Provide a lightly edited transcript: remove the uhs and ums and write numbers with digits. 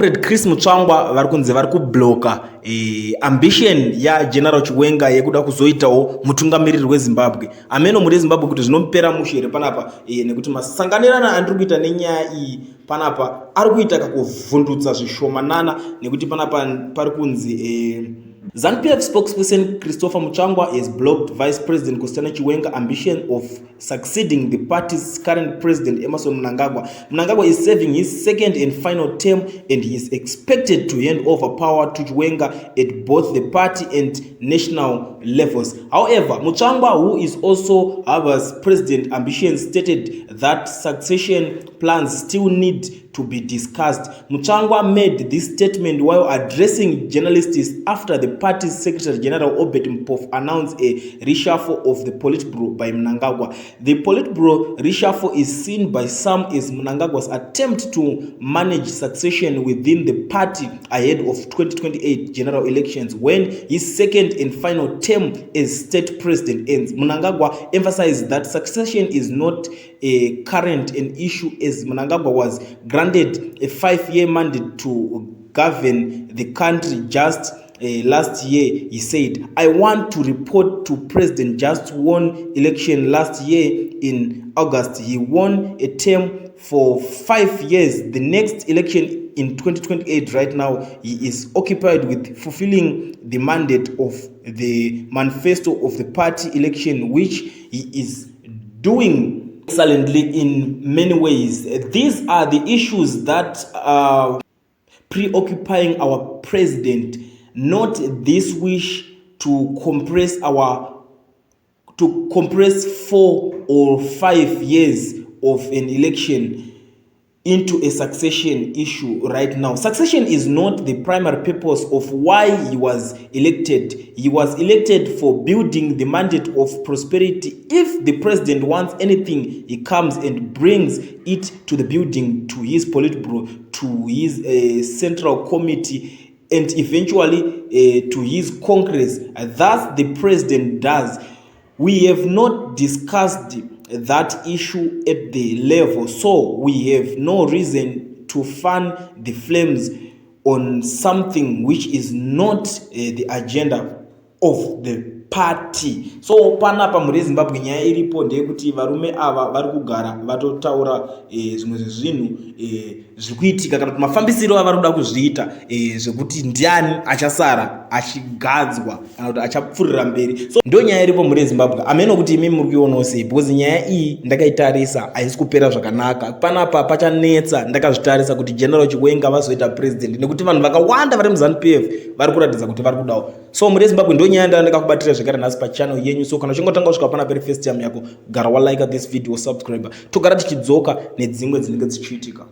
Comrade Chris Mutsvangwa vari kubloka ambition ya General Chiwenga yekuda kuzoitawo mutungamiriri weZimbabwe. Ameno muri Zimbabwe kuti zvinomupera mushere panapa nekuti masanganirana andiri kuita nenyaya iyi panapa ari kuita kakuvhundutsa zvishomanana nekuti panapa pari kunzi ZANU-PF spokesperson Christopher Mutsvangwa has blocked Vice President Chiwenga's ambition of succeeding the party's current president Emmerson Mnangagwa. Mnangagwa is serving his second and final term and he is expected to hand over power to Chiwenga at both the party and national levels. However, Mutsvangwa, who is also Vice President ambition, stated that succession plans still need to be discussed. Mutsvangwa made this statement while addressing journalists after the party's Secretary General Obed Mpofu announced a reshuffle of the Politburo by Mnangagwa. The Politburo reshuffle is seen by some as Mnangagwa's attempt to manage succession within the party ahead of 2028 general elections when his second and final term as state president ends. Mnangagwa emphasized that succession is not a current an issue as Mnangagwa was granted a 5-year mandate to govern the country just last year. He said, "I want to report to President just won election last year in August. He won a term for 5 years. The next election in 2028 right now, he is occupied with fulfilling the mandate of the manifesto of the party election, which he is doing excellently in many ways." These are the issues that are preoccupying our president, not this wish to compress 4 or 5 years of an election into a succession issue right now. Succession is not the primary purpose of why he was elected. He was elected for building the mandate of prosperity. If the president wants anything, he comes and brings it to the building, to his Politburo, to his central committee, and eventually to his Congress. That's the president does. We have not discussed that issue at the level, so we have no reason to fan the flames on something which is not the agenda of the party. So panapa muri Zimbabwe nyaya iripo ndeyekuti varume ava vari kugara vatotaura zvimwe zvezvinhu zviri kuitika kana kuti mafambisiro avari kuda kuzviita zvekuti ndiani achasara achigadzwa kana kuti achapfuurira mberi. So ndo nyaya iripo muri Zimbabwe. Ameno kuti imi muri kuionawo sei, because nyaya iyi ndakaitarisa haisi kupera zvakanaka. Panapa pachanetsa ndakazvitarisa kuti General Chiwenga vazoita president nekuti vanhu vakawanda vari muZANU-PF vari kuratidza kuti vari kudawo. So muri Zimbabwe ndo nyaya ndakakubatira zvekare nhasi pachannel yenyu. So kana uchingotanga kusvika pana peri first time yako, gara wa like this video, subscribe, togara tichidzoka nedzimwe dzinenge dzichiitika.